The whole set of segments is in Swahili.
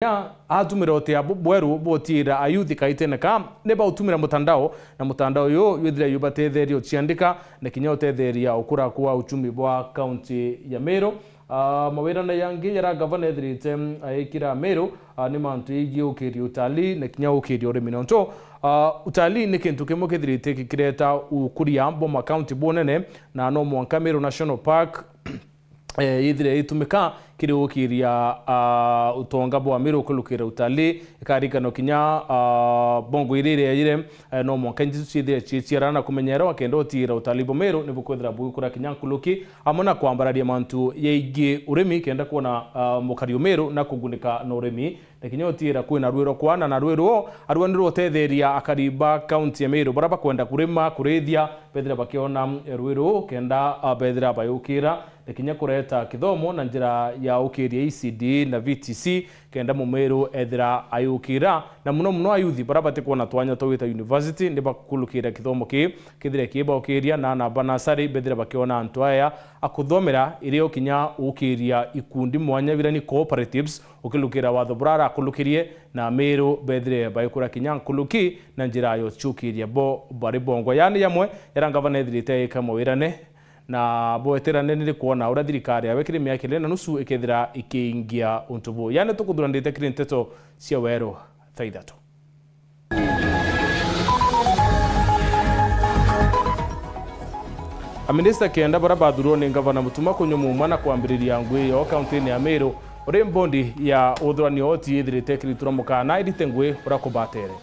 ya atumira ote bweru botira ayuthi kaiteneka neba utumira mutandao na mutandao yo yithira yubatetherio ciandika na kinya utetheria ukura kwa uchumi bwa county ya Meru. Mawira na yangi yara governor thirite aikira Meru ni mantu igi ukiri utali na kinya ukiri urimi nonto utali ni kintu kimwe kithirite kikireta ukuria Boma county bonene na no mwanka Meru National Park yithire itumika kiri ukiria utonga bwa Meru kulukira utali ikarika no kinya bongo irire yire no mwanka njithire chiarana kumenyera wakendo tira utali bo Meru ni bukwethira bukura kinya kuluki amona kwambararia mantu yeigi urimi kenda kuona mukario Meru na kugunika no urimi na kinya tira kwina rwiro kwana na rwiro arwaniro tetheria akariba county ya Meru baraba kwenda kurima kurethia bethira bakiona rwiro kenda bethira bayukira na kinya kureta kithomo na njira ya ukiria ECD na VTC kenda mu Meru ethira ayukira na muno ayuthi barabate kuona twanya towita university ndiba kulukira kithomo kithire kiba ukiria na banasari bethira bakiona antwaya akuthomera irio kinya ukiria ikundi mwanya virani cooperatives ukilukira watho burara kulukirie na Meru bethire bayikura kinya kuluki na njira yo chukiria bo bari bongo yani yamwe yarangavana ethirite kama wirane na boeterane ni kuona ura thirikari awekire miaka na nusu ikethira ikiingia untubu yani tukudurandite kiri nteto cia Weru thaithato. Minister kenda baraba thuro ni gavana mutuma kunyumuma na kwambiriria ngui yo county ya Meru uri mbondi ya uthurani oti ithirite kiri turamuka na irite ngui ura kubatere.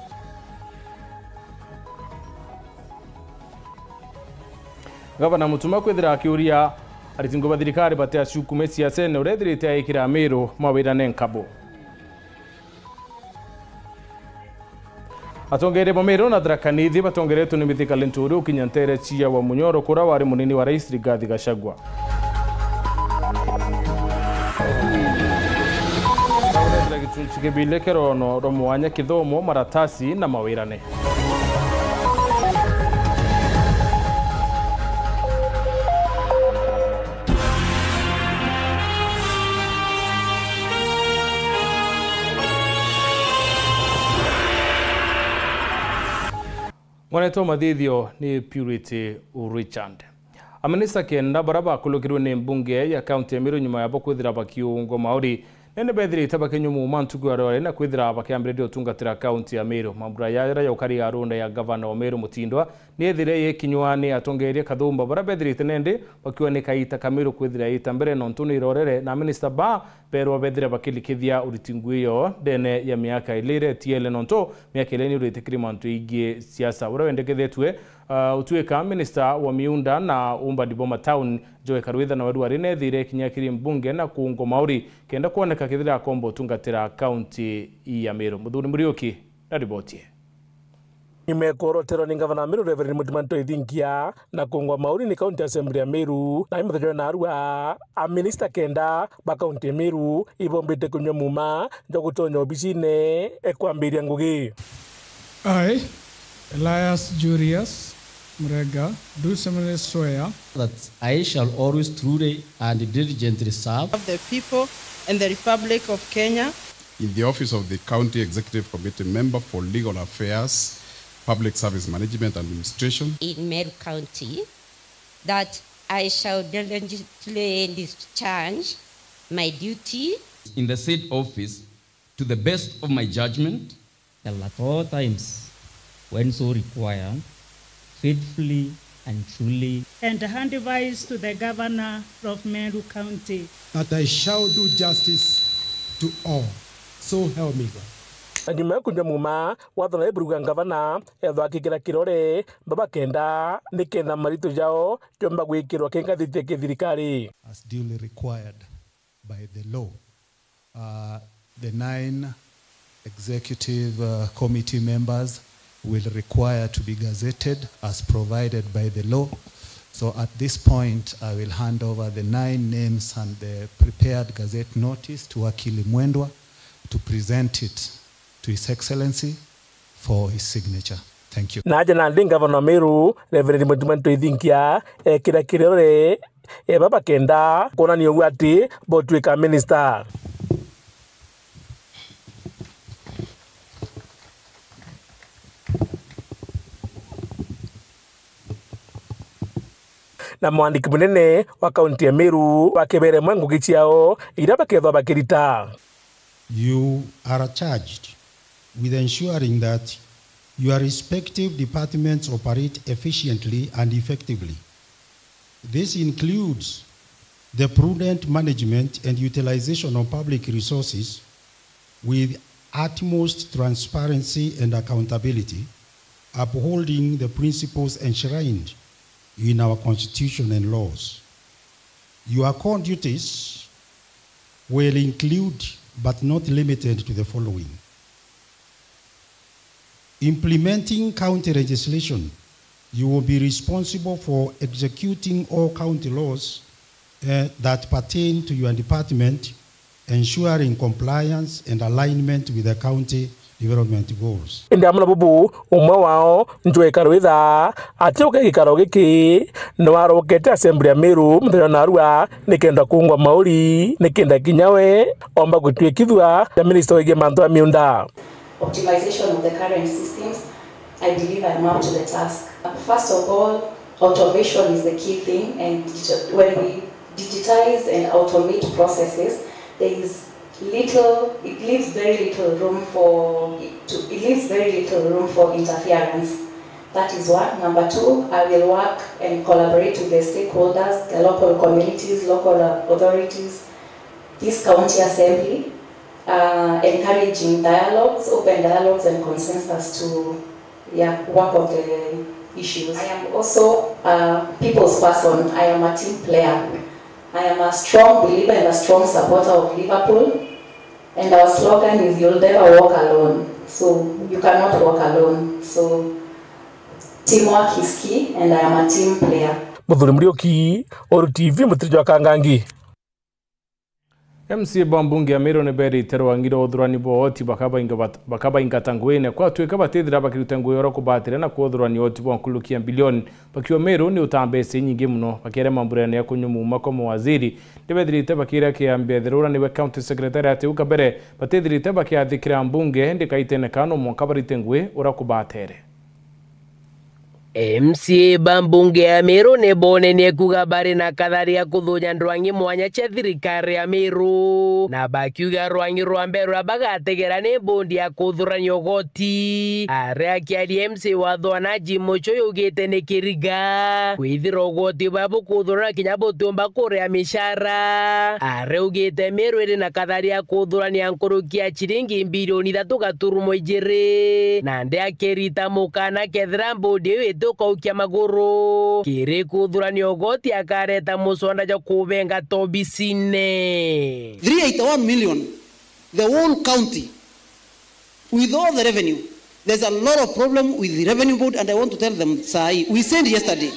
Gavana mutuma kwethira akiuria aritingo bathirikari bate acukume siasa ne urethirite aikira Meru mawira nenkabo atongere bo Meru na Tharaka-Nithi batongeretu ni mithika lenturu kinyantere chia wa Munyoro kura wari munini wa Rais Rigathi Gachagua urethira gichunchi kibile kerono romwanya kithomo maratasi na mawirane. Mwaneto mathithio ni Purity Richard. Aminista kenda baraba kulukirwe ni mbunge ya county ya Meru nyuma ya kwithira bakiungo mauri nene bethiri tabakenyumu mantugu arore na kwithira bakiambiririo tungatira county ya Meru mambura ya ukari arunda ya governor wa Meru Mutindwa ni ethire yekinywani atongerie kathumba bara bethiri tenende bakiwa ni kaita Kameru kwithira itambere nontuni irorere na minister ba pero bethire bakilikithia uritinguio dene ya miaka ilire tiele nonto miaka ileni uritikiri mantu igie siasa ura wendekethetwe utuika minister wa miunda na umba Boma town Joe Karwitha na weru arine thire kinyakiri mbunge na kuungo mauri kenda kuoneka kithira kombo tungatira county ya Meru Muthuri Muriuki na ribotie Nimekorotero ni gavana Meru Reverend Mudimanto Ithingia na kuungwa mauri ni county assembly ya Meru na imethajo na arua a minister kenda ba county Meru ibombete kunyomuma njogutonyo obicine ekwambiria ngugi. I Elias Julius Murega do solemnly swear that I shall always truly and diligently serve the people and the Republic of Kenya in the office of the County Executive Committee Member for Legal Affairs, Public Service Management and Administration in Meru County, that I shall diligently discharge my duty in the said office to the best of my judgment and at all times, when so required, faithfully and truly, and hand advice to the governor of Meru County, that I shall do justice to all. So help me God. Nyuma kunyomuma wathana iburuga gavana ethwa kikira kirore baba kenda nikenda maritu jao jomba gwikirwa kengathite kithirikari as duly required by the law. The 9 executive committee members will require to be gazetted as provided by the law. So at this point, I will hand over the 9 names and the prepared gazette notice to Wakili Mwendwa to present it to His Excellency for his signature. Thank you. Naja na gavana Meru Reverend Mudimanto Ithingia kira kirore baba kenda kona ni ogwati botwika minister. na mwandiki munene wa kaunti ya Meru wakebere mwangu gichiao ira bakethwa bakirita. You are charged with ensuring that your respective departments operate efficiently and effectively. This includes the prudent management and utilization of public resources with utmost transparency and accountability, upholding the principles enshrined in our Constitution and laws. Your core duties will include, but not limited to, the following: implementing county legislation. You will be responsible for executing all county laws that pertain to your department, ensuring compliance and alignment with the county development goals. Ndamuna bubu umwe wao njwe karwitha atioke gikaro giki no arokete assembly ya Meru muthenya narua nikenda kungwa mauri nikenda kinyawe omba gutwikithwa the minister wige mantu ya miunda. Optimization of the current systems, I believe I'm up to the task. First of all, automation is the key thing, and when we digitize and automate processes, there is it leaves very little room for interference. That is one. Number two, I will work and collaborate with the stakeholders, the local communities, local authorities, this county assembly, encouraging dialogues, open dialogues and consensus to work on the issues. I am also a people's person. I am a team player. I am a strong believer and a strong supporter of Liverpool, and our slogan is "You'll never walk alone." So you cannot walk alone. So teamwork is key, and I am a team player. Muthuri Murioki, Oru TV, Mutirjo Kangangi. MC Bambungi ya Meru neberi tero wangira odhurani booti bakaba ingatangwene kwa tuweka batethira bakirutangwe ora kubatira na kuodhurani oti bonkulukia bilioni bakiwa Meru ni utambese nyingi muno bakere mamburane ya kunyumuma kwa mawaziri ndebethirite bakira kiambia therura ni county secretary ati ukabere batethirite bakiathikira mbunge ndikaitene kano monkabaritengwe ora kubatere. MC Bambunge ya Meru nebone nekuga bari na kadharia kuthunya ndwangi mwanya cha thirikari ya Meru na bakiuga rwangi rwa mberu abagategera ne bondi ya kuthurania ogoti are akiari MC wathwana Jimocho yugite ne kiriga kwithira ogoti babu kuthurania kinyabo tumba kuria mishara are ugite Meru iri na kadharia kuthurania nkurukia chiringi bilioni 3.2 na nde akerita mukana kethira bondi kaukia maguru kire kuthurania ogoti akareta musonda ja kubenga tobisine 381 million the whole county with all the revenue. There's a lot of problem with the revenue board, and I want to tell them, Sai, we sent yesterday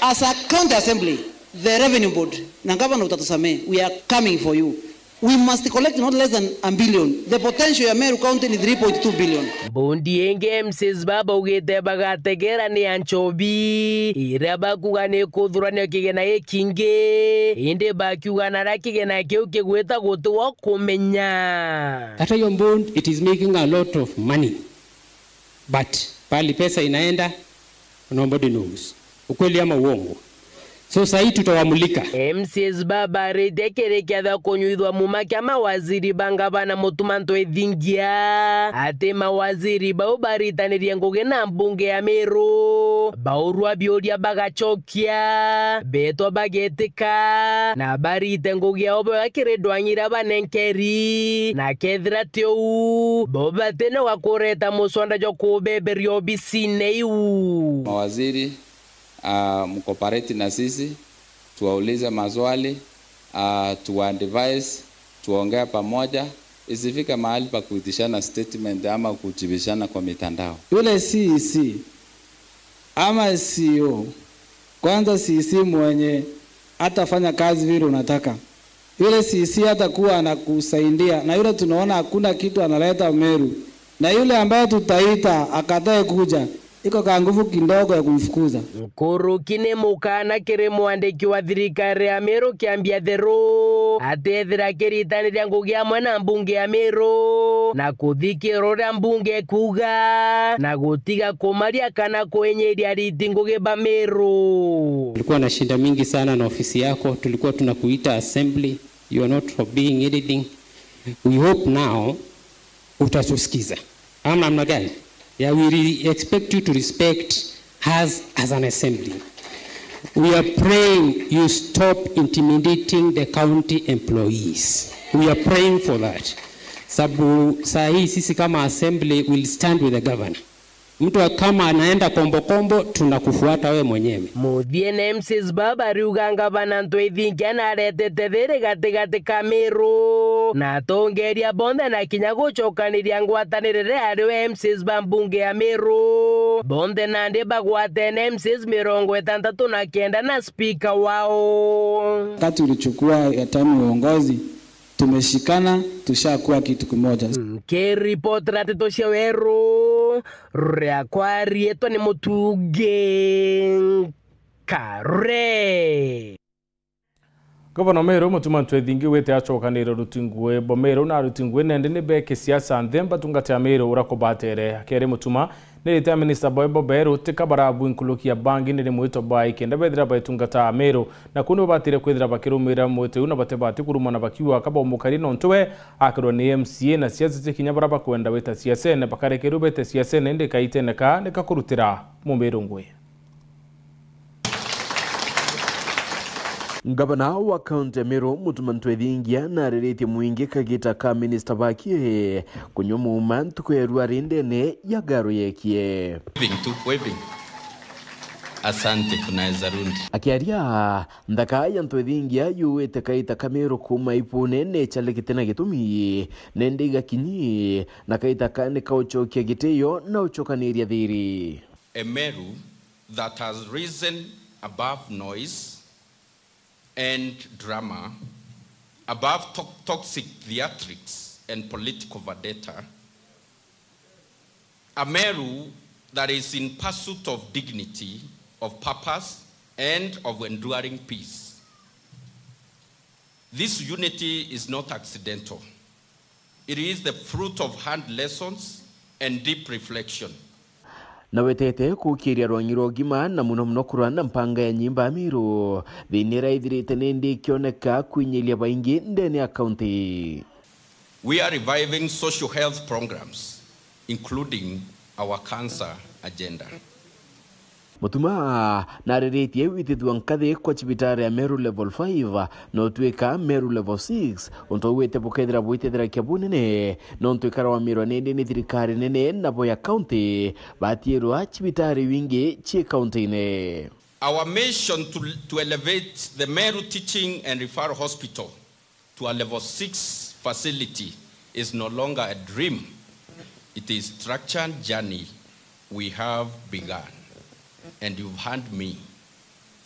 as a county assembly the revenue board na governor utatusame, we are coming for you. We must collect not less than $1 billion. The potential of Meru County is 3.2 billion. Bondi enge MCs baba ugete bagategera ni anchobi. Iraba kugane kuthurania kigena ekinge. Inde bakugana ra kigena keu kigweta gutuwa kumenya. Hata hiyo bond, it is making a lot of money. But pali pesa inaenda, nobody knows. Ukweli ama uongo. So sahi tutawamulika. MCs baba redekere kiadha konyuidwa mumaki mawaziri bangabana mutumanto edhingia. Ate mawaziri bao baritaniria nguge na mbunge ya Meru. Baurua bioria bagachokia. Beto bagetika. Na barite nguge ya obo wakire dwanyira banenkeri. Na kethira teo. Boba tene wakureta muswanda jo kubeberi obisine iu. Mawaziri mkopareti na sisi, tuwaulize maswali, tuwaadvise, tuongea pamoja, isifika mahali pa kuitishana statement ama kujibishana kwa mitandao. Yule CEC ama CEO, kwanza CEC mwenye atafanya kazi vile unataka. Yule CEC hatakuwa anakusaidia, na yule tunaona hakuna kitu analeta Meru. Na yule ambaye tutaita akatae kuja, iko ka nguvu kidogo ya kumfukuza. Nkuru kine mukana kire mwandiki wa thirikari ya Meru kiambia thero atethira kiritanĩria ngugi amwe na mbunge ya Meru na kuthikĩrwo ũrĩa mbunge kuga na gutiga kumaria kana kuenyeria riti ngugi ba Meru. Tulikuwa na shida mingi sana na ofisi yako, tulikuwa tunakuita assembly, you are not being anything. We hope now utatusikiza. Namna gani? Yeah, we really expect you to respect us as an assembly. We are praying you stop intimidating the county employees. We are praying for that. Sabu sahi sisi kama assembly will stand with the governor. Mtu kama anaenda kombo tunakufuata wewe mwenyewe. Muthie na MCs baba riuganga bananto ithingia na retete thiri gati ka Meru na tongeria bonde na kinya gucokaniria ngwatanirire ari MCs bambunge ya Meru bonde na ndi bagwate na MCs 69 na speaker wao. Wakati ulichukua ya tamu ya uongozi tumeshikana tushakuwa kitu kimoja. Report ratito Weru reakwari eto ni mutuge kare. Governor Meru mutuma twethingi wete acokanira rutingwe bo Meru na rutingwe nende ne beke siasa nthemba tungata Meru urakobatere akere mutuma nirite minister Boybo Beru tikabarabu inkulukia bangi nire mwito bai kenda bethira baitungata Meru na kuno batire kwethira bakirumira mwito una batebati kurumana bakiwa kaba umukari no ntwe akiro ni MCA na siasa tikinya baraba kwenda weta siasa ne bakarekeru bete siasa nende kaiteneka ne kakurutira mu Meru ngwe. Gavana wa kaunti ya Meru mutuma ntwethingia na rerete mwingi kagita ka minister bakie kunyomu mantu kwerua rindene ya garo yekie waving asante kunaweza rundi akiaria ndaka ya ntwethingia yuwete kaita ka Meru kuma ipune ne chalekite na gitumi nende gakinyi na kaita ka ne kauchokia giteyo na uchokaniria thiri. A Meru that has risen above noise and drama, above toxic theatrics and political vendetta. A Meru that is in pursuit of dignity, of purpose, and of enduring peace. This unity is not accidental. It is the fruit of hard lessons and deep reflection. Na wetete kukiria rwanyiro gima na muno kurana mpanga ya nyimba Meru thinira ithirite nindi kioneka kwinyilia baingi ndene ya county. We are reviving social health programs including our cancer agenda. Mutuma na rerete witithwa nkathe kwa chibitari ya Meru level 5 no tweka Meru level 6 onto wete bukethira bwitethira kiabunene no twekara wa Meru nende ni thirikari nene na boya county batierwa chibitari wingi chi county ne. Our mission to elevate the Meru Teaching and Referral Hospital to a level 6 facility is no longer a dream. It is a structured journey we have begun. And you've heard me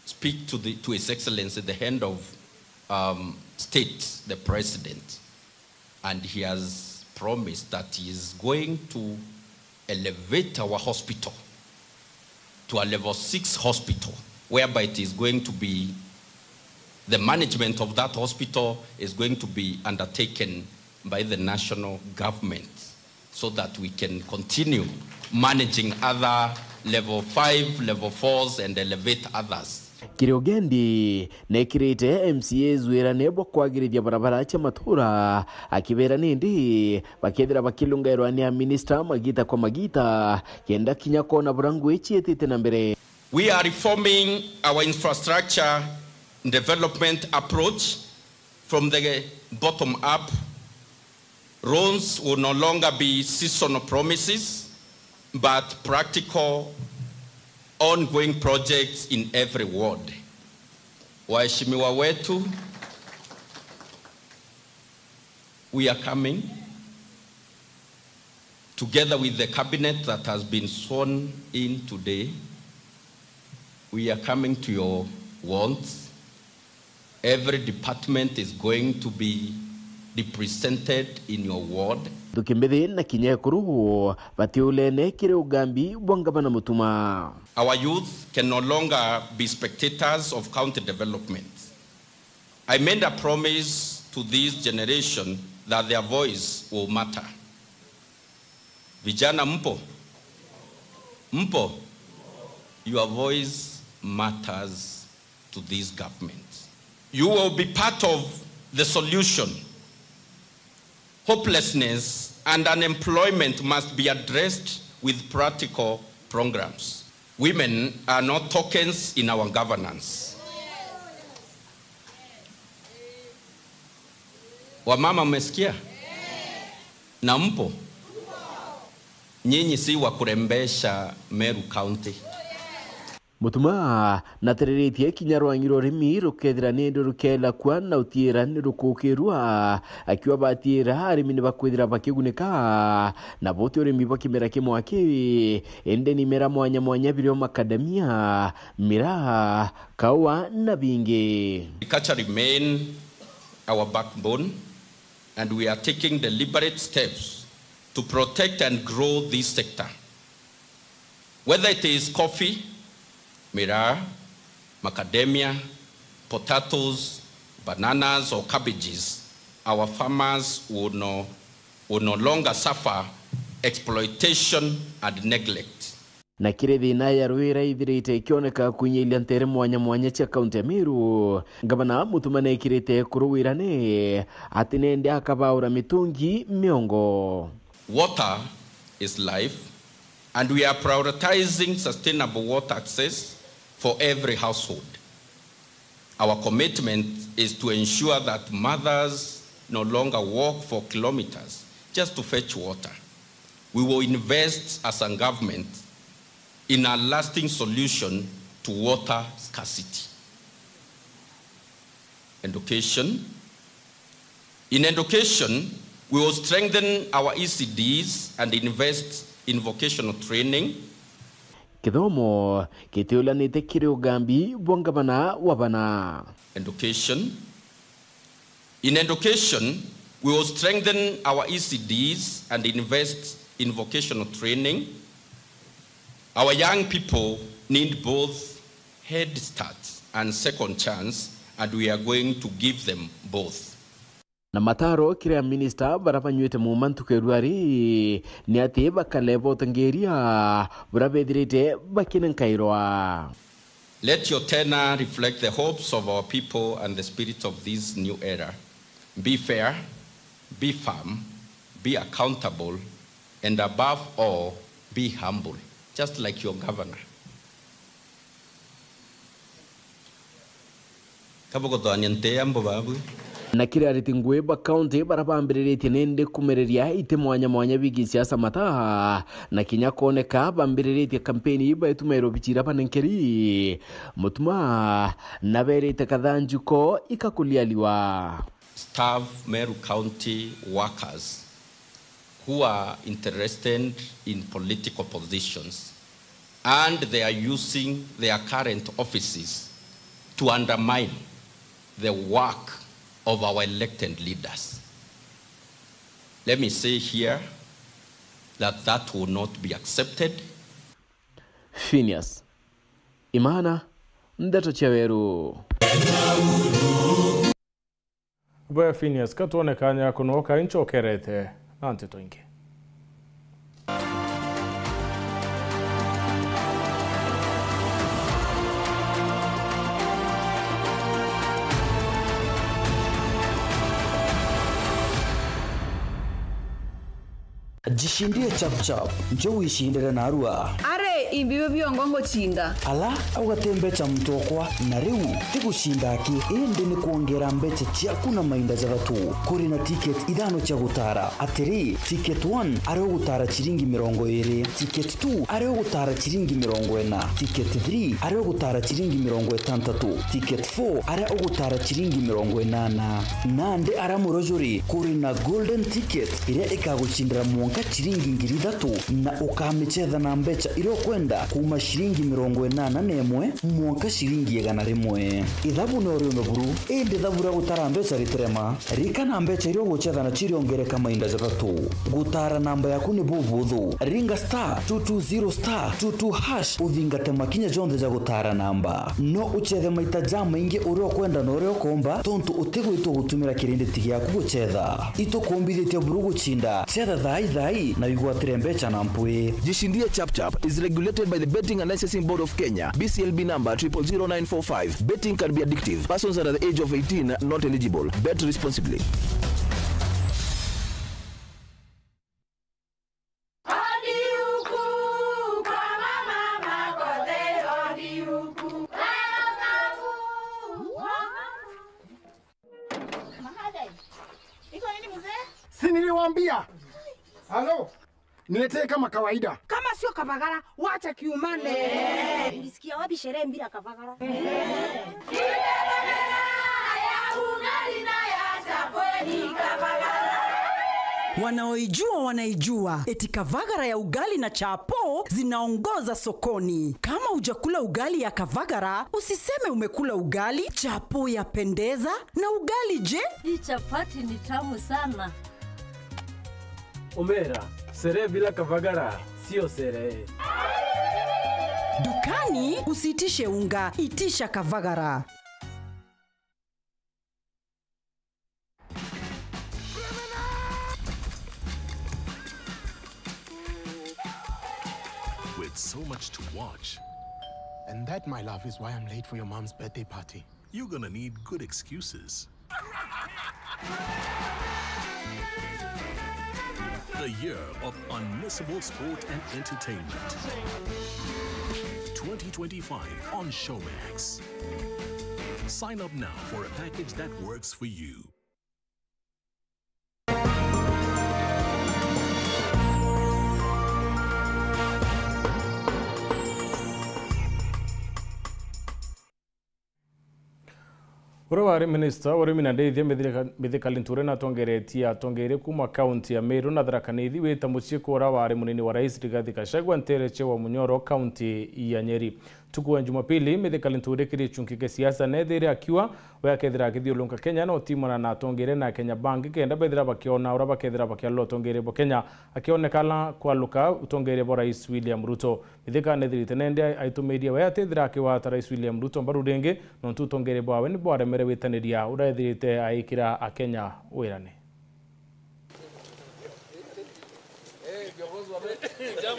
speak to His Excellency, the head of state, the president, and he has promised that he is going to elevate our hospital to a level 6 hospital, whereby it is going to be, the management of that hospital is going to be undertaken by the national government so that we can continue managing other level 5, level 4s and elevate others. Kiriogendi nekirite MCA zwira nebo kwagirithia barabara cha matura akibera nindi bakethira bakilungairwa ni minister magita kwa magita kenda kinya kona burangu echietite na mbere. We are reforming our infrastructure development approach from the bottom up. Roads will no longer be seasonal promises, but practical, ongoing projects in every ward. Waheshimiwa wetu, we are coming together with the cabinet that has been sworn in today. We are coming to your wants. Every department is going to be represented in your ward. Tukimbethi na kinya kuru batiulene kire ugambi bwangabana mutuma. Our youth can no longer be spectators of county development. I made a promise to this generation that their voice will matter. Vijana mpo? Mpo? Your voice matters to this government. You will be part of the solution. Hopelessness and unemployment must be addressed with practical programs. Women are not tokens in our governance. Wamama mmesikia? Na mpo? Nyinyi si wa kurembesha Meru County. Mutuma na tereritie kinyarwangiro rimi rukethira nendo rukela kwa na utira nirukukirwa akiwa batira arimi ni bakwithira bakigunika na bote urimi bakimera kimwaki ende ni mera mwanya birio makadamia mira kawa na bingi. Agriculture remain our backbone, and we are taking deliberate steps to protect and grow this sector. Whether it is coffee, miraa, macadamia, potatoes, bananas, or cabbages, our farmers will no longer suffer exploitation and neglect. Na kire thina ya rwira ithirite ikioneka kunyilia ntere mwanya cia kaunti ya Meru. Gavana Mutuma na ikirite kuruwirane ati nende akabaura mitungi miongo. Water is life, and we are prioritizing sustainable water access for every household. Our commitment is to ensure that mothers no longer walk for kilometers just to fetch water. We will invest as a government in a lasting solution to water scarcity. Education. In education, we will strengthen our ECDs and invest in vocational training. Kithomo kitiulanite kiri ugambi bwangabana wabana. Education. In education, we will strengthen our ECDs and invest in vocational training. Our young people need both head start and second chance, and we are going to give them both. Na mataro kire minister barabanywete mu mantuko rwari ni ati bakalevo tangeria burabedrite bakinankairwa. Let your tenor reflect the hopes of our people and the spirit of this new era. Be fair, be firm, be accountable, and above all, be humble, just like your governor. Na kire aritingwe ba county barabambirite nende kumereria ite mwanya bigi siasa mata na kinya koneka bambirite kampeni ba itumero bichira banenkeri Mutuma na berite kadhanjuko ikakulialiwa. Staff Meru County workers who are interested in political positions, and they are using their current offices to undermine the work of our elected leaders. Let me say here that that will not be accepted. Phineas Imana Ndeto Cheweru. Bwe Phineas katone kanya kunoka incho kerete nante toingi. Jishindie chap njoo uishindire na Arua. Are imbiwe byongo chinda. Ala ugatembecha mtokwa na riu tigushinda ki indi ni kuongera mbeche chiaku na mainda jagatu kuri na ticket idano cha gutara atiri ticket 1 are gutara chiringi 20 ticket 2 are gutara chiringi 40 ticket 3 are gutara chiringi 60 ticket 4 are gutara chiringi 80 nande ara murojuri kuri na golden ticket ile ikagushindira mwonka chiringi 3000 na ukamecheza na mbecha iro kwenda kuma shilingi 81 mwaka shilingi 100 ithabu no ryo buru indi thabu ra gutara mbeca ritrema rika na mbeca irio guchetha na chiriongereka mainda jathatu gutara namba yaku ni bubuthu ringa *220*22# uthingate makinya jonthe ja gutara namba no uchethe maita ja maingi urio kwenda no urio komba tontu utigwitwo gutumira kirinditi giaku guchetha itukumbithitie buru guchinda chetha thai na igwatire mbeca na mpwi. Jishindie Chapchap is regulated by the Betting and Licensing Board of Kenya. BCLB number 000945. Betting can be addictive. Persons under the age of 18 not eligible. Bet responsibly. Si niliwaambia. Halo. Niletee kama kawaida. Kama sio Kavagara, wacha kiumane. Ulisikia wapi sherehe bila Kavagara? Wanaoijua wanaijua. Eti Kavagara ya ugali na chapo zinaongoza sokoni. Kama hujakula ugali ya Kavagara, usiseme umekula ugali. Chapo yapendeza na ugali je? Hii chapati ni tamu sana. Omera, sherehe bila Kavagara sio sherehe. Dukani usitishe unga, itisha Kavagara. With so much to watch. And that, my love, is why I'm late for your mom's birthday party. You're gonna need good excuses. A year of unmissable sport and entertainment. 2025 on Showmax. Sign up now for a package that works for you. Urwari minister urimi na ndeithia mithika linture na tongeretia tongere kuma county ya Meru na Tharaka-Nithi wita mucie kura wari munini wa rais Rigathi Gachagua ntereche wa Munyoro county ya Nyeri. Tukuwa Jumapili mithika linture kiri chunkike siasa nethere akiwa wekethira githiulunga Kenya no timana na tongere na Kenya Bank kenda bethira bakiona ura bakethira bakialo tongere bo Kenya akionekana kwa luka utongere bo rais William Ruto. Mithika nethiri tenende aitumiria wetethira akiwa rais William Ruto mbaru renge no tutongere bo awe ni bo aremere witaniria urathirite aikira a Kenya wirane.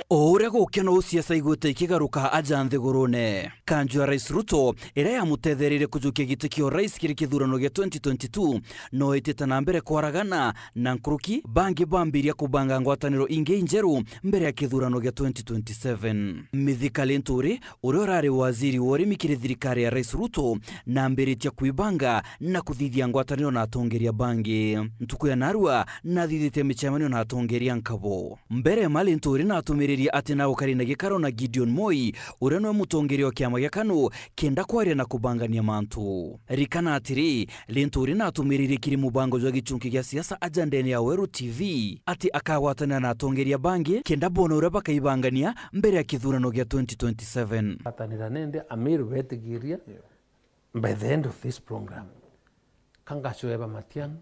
Ore gukena usiasa igwete ikigaruka aja nthigurune kanju ya rais Ruto ira ya muthetherire kujukia gitikio rais kiri kithurano gya 2022 no itita na mbere kwaragana na nkuruki bangi bambiria kubanga ngwataniro inge injeru mbere ya kithurano gya 2027 Mithika Linturi uri rari waziri wori mikiri thirikari ya rais Ruto na mberitia kuibanga na kuthithia ngwataniro na atongeria bangi ntuku ya narua na thithite michemanio na atongeria nkabo mbere Malinturi na atumiriria ati na ukarina gikaro na Gideon Moi ureno mutongeri wa kiama gya KANU kenda kwaria na kubangania mantu rikana atiri Linturi na atumiriria kiri mubango jwa gichunki gya siasa ajandeni ya Weru TV ati akawatana na atongeria bangi kenda bono ura bakaibangania mbere ya kithurano gya 2027 atanira nende Amiru betigiria by the end of this program kangachoeba Matiang'i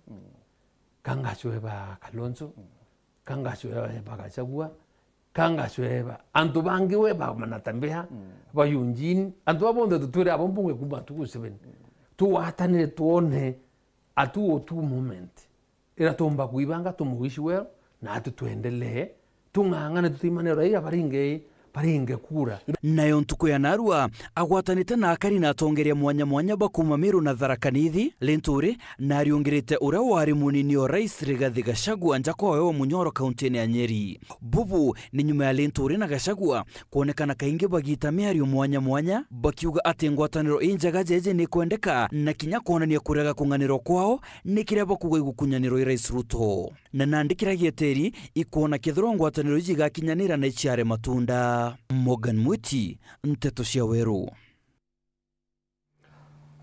kangachoeba Kalonzo kangachoeba Gachagua kangachoeba antu bangi weba manatambea bayunjini antu abonde tuture abombunge kuba tukuseben tuwatanire tuone atu moment ira tomba kuibanga tumuishi well na atu tuendelee tungangane tutimane raia baringe kura nayo ntuku ya narua agwatanite na akari na atongeria mwanya bakuma Meru na Tharaka-Nithi Linturi na ariongerete ura wari munini wa rais Rigathi Gachagua njako wa Munyoro county ya Nyeri bubu ni nyuma ya Linturi na Gachagua kuonekana kaingi bagita miario mwanya bakiuga ati ngwataniro injaga jeje ni kwendeka na kinya kuonania kurega kunganiro kwao ni kireba kuga gukunyaniro rais Ruto na nandikira gieteri ikuona kithiro ngwataniro ijiga kinyanira na ichiare matunda Morgan Mwiti, Nteto cia Weru.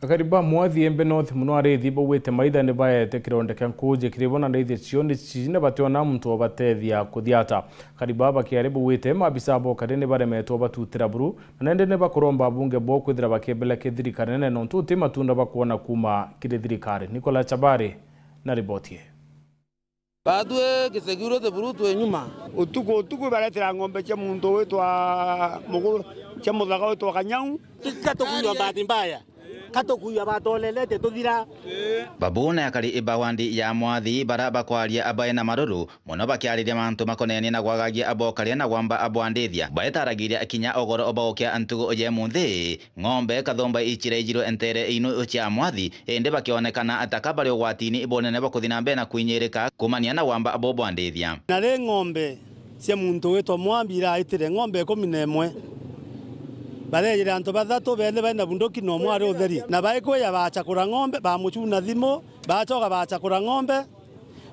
Akariba mwathi embe north muno arethi bo wete maitha ne baete kironde kan kuje kiribona ndaithi cione cine bationa muntu obatethia kuthiata kariba bakiare bo wete mabisa bo kadene baremetwo batutira buru na nende ne bakoromba bunge bo kwithira bakebela kithirikari nene nontu ti matunda bakuona kuma kithirikari. Nicola Chabare na ripoti. Badwe kiseguro te buru tu nyuma utuku baletera ng'ombe cha muntu wetwa muguru cha mudhaga wetwa Kanyau katokunywa bahati mbaya katokunywa batolelete tuthira babuna yakari ibawandi ya mwathi baraba kwaria abaye na maruru muno bakiariria mantu makonenie na gwagagia abokaria na gwamba abwandithia baetaragiria akinya ogoro obaokia antugo oye munthi ng'ombe kathomba ichire ijiro entere inu ucha mwathi ende bakionekana atakabari ogwatini ibonene bakuthina mbe na kuinyereka kumania na gwamba abobwandithia na le ng'ombe cia muntu wetwa Mwambira itire ng'ombe 11 barejere antu bathatu bene bana bunduki no mwari utheri na baikwe bachakura ng'ombe bamuchuna thimo bachoka bachakura ng'ombe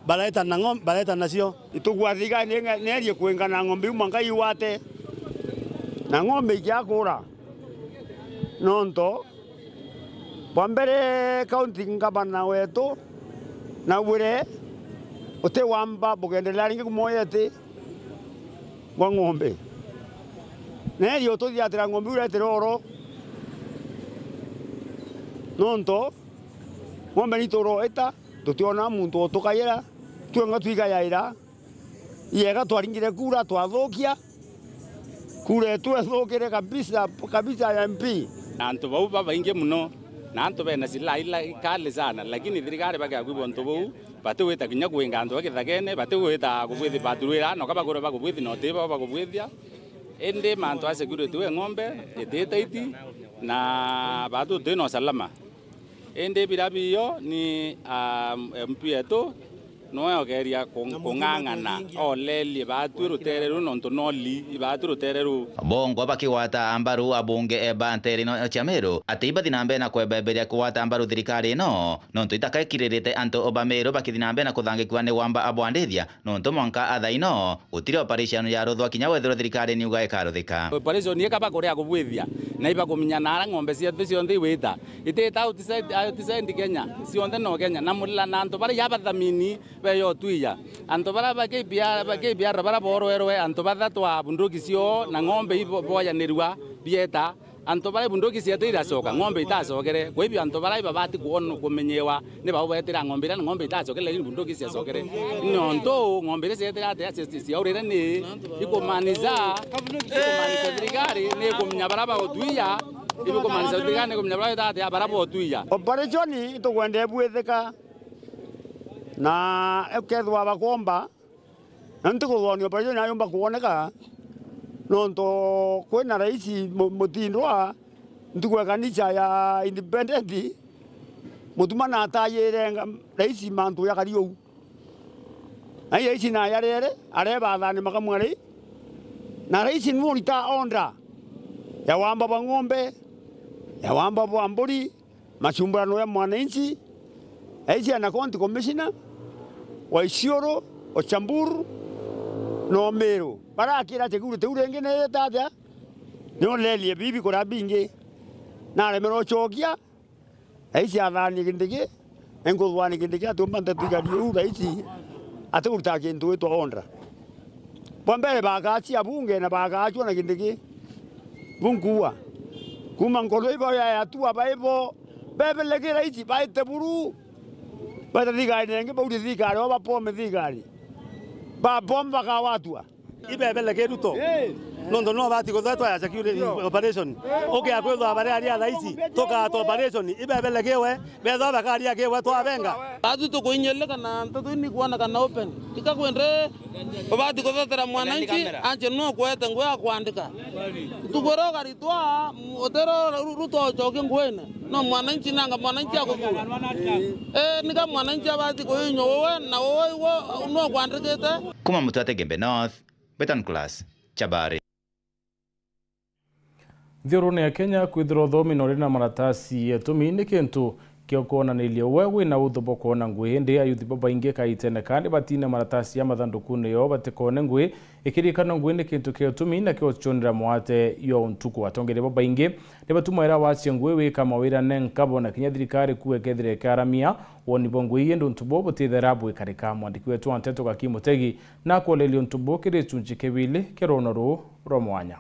bareta nacio itugwathiga nerie kwengana ng'ombe uma ngai wate na ng'ombe ikiakura nonto pambere county ngabana wetu na wire ote wamba bugendelea ringi kumoyete wa ng'ombe neri otuthia ng'ombe uretera oro nonto ng'ombe nitoro eta tutiona muntu otukayira twenga twigayaira yega twaringire kura twathukia kure twethukire kabisa ya MP antu bau babaingi muno na antu bena silaila kale sana lakini thirikari bakakwibwa antu bau batuwita kinya kuinga antu bakithagene batuwita kubwithi baturwira no kabagoro bakubwithi no tiba bakubwithia ende mantu a security we ng'ombe iti na batu teno salama ende birabiyo ni MP yetu no geria kung'ang'ana oleli batu rutereru nonto noli batu rutereru bongo bakiwata ambaru abunge eba nterino chamero atiba dinambe na kwebeberia kuwata ambaru thirikari no nonto itakaikirerete anto obamero bakithinambe na kuthangikwa ne wamba abwandithia nonto mwanka athaino utire operation ya ruthwa kinya wethero thirikari ni ugae karuthika operation ye kaba korea kubwithia na iba kuminyana ng'ombe cia cionthe wita iteta outside Kenya cionthe no Kenya na mulila na anto bari yabathamini beyo tuya anto bara bakebia bara borwerwe anto bathatwa bunduki cio na ng'ombe iboyanirwa bieta anto bara bunduki cia iracoka ng'ombe itacokere kwa hivyo anto bara ibabati kuona kumenyewa ne babetira ng'ombe na ng'ombe itacokere lakini bunduki cia cokere nonto ng'ombe cia cia urire ni ikumaniza thirikari ni kumenya bara bagutuya ibukumaniza thirikari ni kumenya bara bara botuya operation tugwende bwetheka na ekethwa bakomba nantikuthonio operation ayomba kuoneka nonto kwena raisi mutindwa ntukwe kanisa ya independent mutuma na atayire raisi mantu ya kariu na raisi na yarere areba thani makamwari na raisi nurita onda ya wamba ba ng'ombe ya wamba ba mburi machumburano ya mwananchi raisi ana county commissioner wa Isiolo Ochamburu no Meru barakira teguru teurenge ne tata no lelie bibi kora bingi na remero chokia aisi athani gindigi engothwani gindigi atumbanda tugario raisi aturta kintu to ondra bombele bagachi abunge na bagachwa na gindigi bunkuwa kuma ngolo ibo ya atua baibo bebele gira raisi baite buru bata thigari nenge baudi thigari oba pome thigari ba bomba ka watua ibebele keruto nondo no bati gothatwa ya security operation okay akwetho abare ari raisi toka to operation ibebele kewe betho bakari kewe twabenga batu to kuinyele kana ntoto ni kuona kana open tikakwendre bati gothatera mwananchi anje no kwete ngwa kuandika tugoroga ritwa otero ruto choke ngwene no mwananchi nanga mwananchi akukura nika mwananchi abati kuinyo wewe na wewe no kuandikete kuma mutwate Gembe North Beton Class Chabari Thiorone ya Kenya kwithirwo thomi no rina maratasi yetumi ni kintu kio kuonaniria wewe na uthubo kuona ngui ndi ayuthi babaingi kaitene kandi batine maratasi ya mathandukuni yo batikone ngui ikirikana ngui ni kintu kio tumi na kio chondera mwate yo ntuku atongere babaingi ni batumira wacie ngui wika mawira nenkabo na kinya thirikari kuwekethire karamia woni bongui ndo ntubo butithera bwe karika mwandiki wetu Anteto Gakimutegi na kolelio ntubo kiri chunji kebili kirono ro mwanya.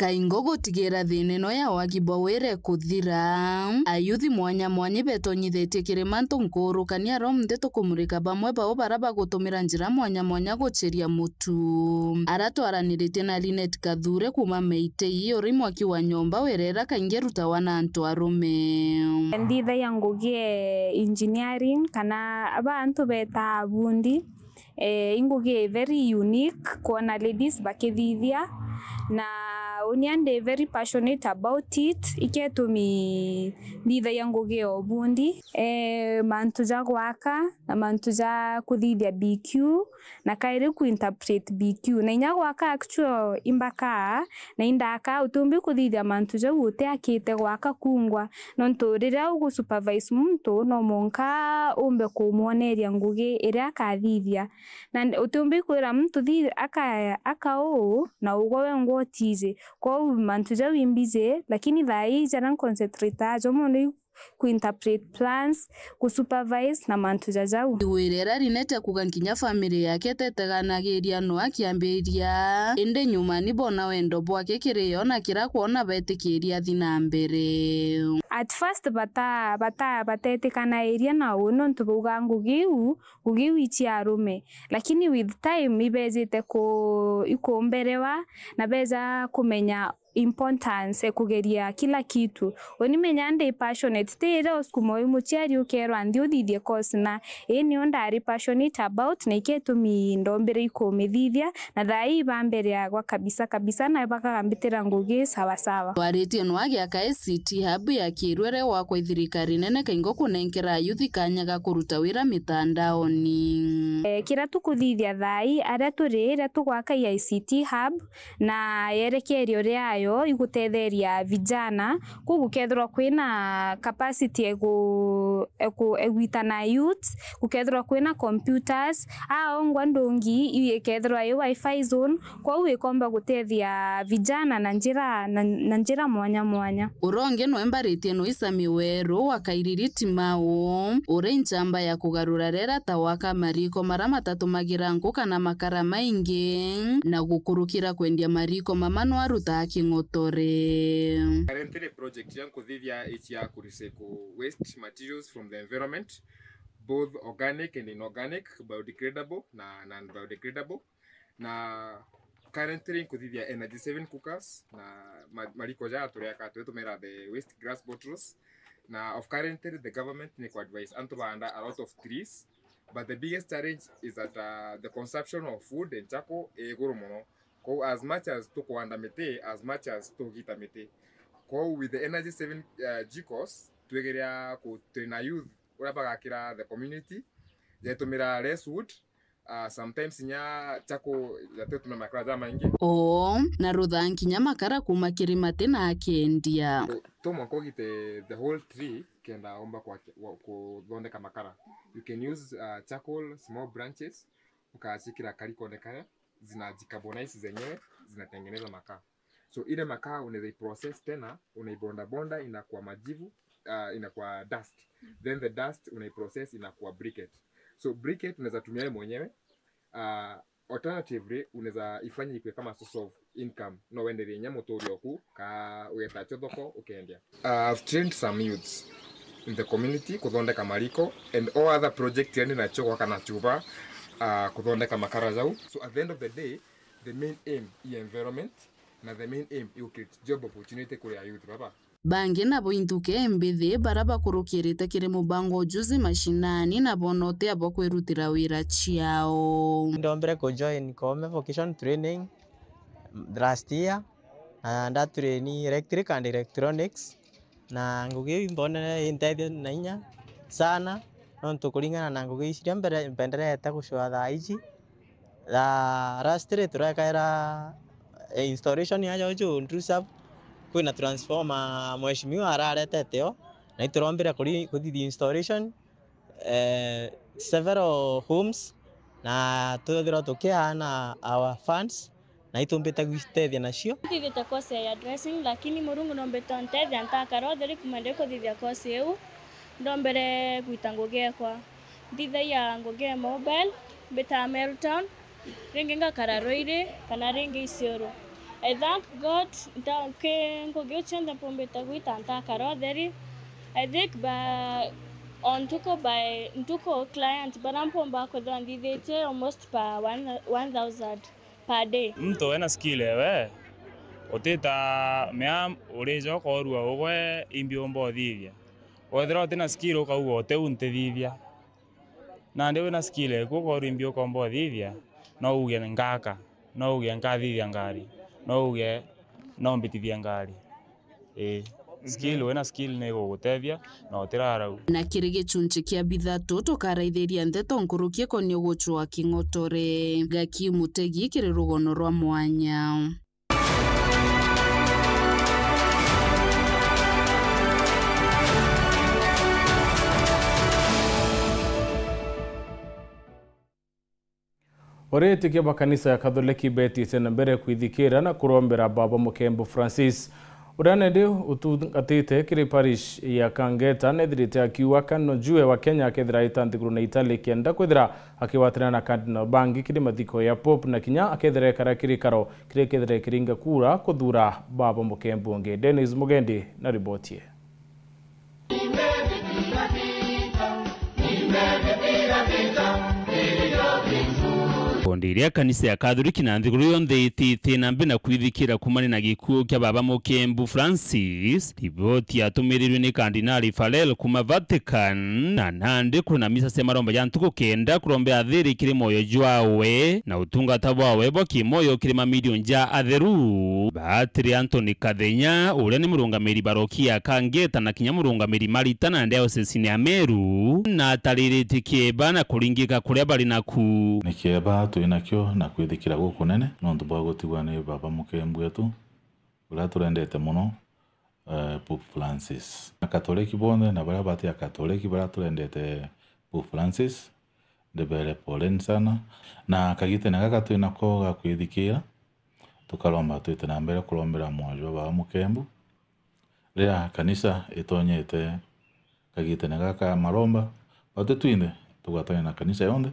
Kaingo gutigera thine no ya wagibwa were kuthira ayuthi mwanya mwanya betonyithete kirimanto nkurukania ro mteto kumurika bamwe bao baraba gutumira njira mwanya mwanya gucheria mutu aratwaranirite na Linet Kathure kuma Meite iyo rimwaki wa nyomba werera kaingeruta wana antu arume nditha yangugie engineering kana abantu beta bundi ingugie very unique kuona ladies bakithithia na uniande very passionate about it iketumi nditha yangugie obundi mantu ja gwaka na mantu ja kuthithia BQ na kairi ku interpret BQ na inya gwaka actual imbaka na indaka utumbi kuthithia mantu ja gute akite gwaka kungwa no nturira ugu supervise muntu no monka umbe kumuoneria ngugi iria kathithia na utumbi kwira muntu thi aka na ugowe ngotize kwa mantu ja wimbize lakini thai jana concentrate jomo ku interpret plans ku supervise na mantu jajau wirera Rinete kugankinya family yake teteganagiria no akiambiria inde nyuma ni bona wendo bwake kirio na kira kuona betikiria thina mbere at first batetikana area na uno ntubuga ngugiu ichi arume lakini with time ibezite ko ikomberewa na beza kumenya importance kugeria kila kitu oni menyande passionate tera oskumo imuchari ukero ndio didie course na eni ondari passionate about na iketumi ndombere ikomithithia na thai bambere agwa kabisa na bakagambitira ngugi sawa sawa warite no agi aka ICT hub ya kirwere wa kwa thirikari nene kaingo kunenkera yuthi kanyaga kuruta wira mitandaoni kira tukuthithia thai aria turira tugwaka ICT hub na yerekerio ria yo igutetheria vijana kugukethirwa kwina capacity egwitana youth gukethirwa kwina computers aongwa ndungi ikethirwa i wifi zone kwa uikomba gutethia vijana na njira mwanya uronge no embarite no Isami Weru wakaiririti mao ure nchamba ya kugarura rera tawaka mariko mara matatu magirangu kana makara maingi na gukurukira kwendia mariko mamano aruta kingotore currently project yangu kuthithia ichi ya kurecycle waste materials from the environment both organic and inorganic biodegradable na non biodegradable na currently kuthithia energy saving cookers na mariko ja turiaka tutumira the waste glass bottles na of currently the government ni advise antu banda a lot of trees but the biggest challenge is that the consumption of food and charcoal guru muno ko as much as to kuanda mete as much as to gita mete ko with the energy saving GCOS twegeria ku train youth urabagakira the community yetumira less wood sometimes nya chako yatetuna makara maingi na ruthankinya makara kuma kirimate na akendia to moko gite the whole tree kenda omba kwa kuthondeka makara you can use charcoal small branches ukashikira kariko nekana zinajikarbonize zenyewe zinatengeneza makaa so ile makaa unaweza process tena unaibonda inakuwa majivu inakuwa dust then the dust unaiprocess inakuwa briquette so briquette unaweza tumia wewe mwenyewe alternatively unaweza ifanye ikwe kama source of income no wenderie nyamo torioku ka weta chothoko ukendia I've trained some youths in the community kuthondeka mariko and all other projects yani na choko kana chuba kuthondeka makara zau so at the end of the day the main aim is environment na the main aim is create job opportunity kuri youth baba bangi na bointuke mbithi baraba kurukirite kiri mubango juzi mashinani na bonote abo kwirutira wira chiao ndombere ko join come vocation training last year and that training electric and electronics na ngugi mbona intedia na inya sana nontu kuringana na ngugi icio mbenderete gucoa thaa ici rastri turekaira installation ya jojo ndrusa kwina transformer mheshimiwa araretete na iturombire kuthithia installation several homes na tuthira tukiana our funds na itumbite gwistethia nacio thithite course ya dressing lakini murungu nombete ntethia ntakarotheri kumende kuthithia course eu ndombere gwita ngugi kwa thithaia ngugi mobile bita Meltown ringi ngakara Roire kana ringi Isiolo. I thank God ngugi uchenda pombeta gwita ntakarotheri. I think ntuko client barampomba kwa thithite almost per 1000 per day. Mtu ena skill ewe utita mea urejo korua ugwe imbiombo thithia wethera utina skill ukauga uteunte thithia na ndi wina skill ekuo koru imbio kombo thithia no uge ngaka no uge ngathithia ngari no uge no mbitithia ngari skill wena skill ne gugutethia no tirarau na kirige chunche kia bithatu tukaraithiria ndeto nkurukie konio guchwa kingotore gaki mutegi kiri rugono rwa mwanya. Oretikia makanisa ya Katholiki betite na mbere kwithikira na kurombera Baba Mukembu Francis uranende utungatite kiri parish ya Kangeta nethirite akiwa kano jue wa Kenya akethira itanthikuru na Italy kienda kwithira akiwatina na Cardinal Bangi kiri mathiko ya Pope na kinya akethira kara kiri karo kiri kethira kiringa kura kuthura Baba Mukembu nge. Dennis Mugendi na ripoti. Kondiria kanisa ya Katholiki na nthiguru yonthe itite na mbena kwithikira kumani na gikuo kia Baba Mukembu Francis riboti yatumirirwe ni Kardinali Farrell kuma Vatican na nandi kuna misa cia maromba ya ntuku kenda kurombe athiri kiri moyo jwawe na utungata bwawe bwa kimoyo kiri mamilioni ja atheru. Batri Anthony Kathenya uria ni murungamiri barokia Kangeta na kinya murungamiri Marita na diocese ya Meru na taririti kieba na kuringika kuria bari naku ni kieba twinakio na kwithikira guku nene nontu bwa gutigwa ni Baba Mukembu wetu uria turendete muno Pope Francis na Katoliki bonde na baria bati ya Katoliki baria turendete Pope Francis ndebere poleni sana na kagite na gaka twinako ga kwithikira tukaromba twite na mbere kurombera mwoyo wa Baba Mukembu ria kanisa itonyete kagite na gaka maromba bate twinde tugatanya na kanisa yonde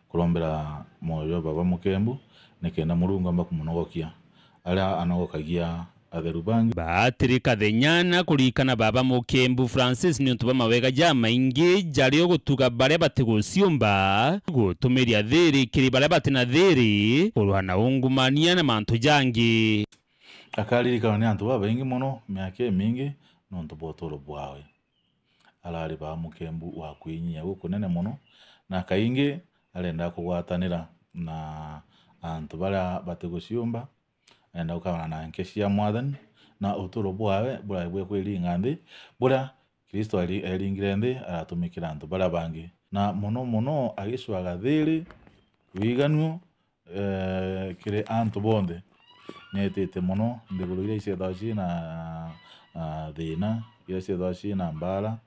kurombera moyo Baba Mukembu nikenda Murungu amba kumunogokia aria anogokagia atheru bangi. Batri Kathenyana kurikana Baba Mukembu Francis ni untuba mawega ja maingi jari gutuga baria batiguciumba gutumiria thiri kiri baria batina thiri uruhana ungumania na mantu jangi akaririkana ni antu baingi muno miaka mingi nontu botoro bwawe alari Baba Mukembu wa kwinyia guku nene muno na kaingi arenda kugwatanira na antu baria batiguciumba enda ukabana na nkesi ya mwathani na uturo bwawe bura bwe kwiringa nthi bura Kristo aringire nthi aratumikira antu baria bangi na muno agicwaga thiri wiganu kire antu bonde netete muno ndiguru ile icethaci na thina ile icethaci na mbara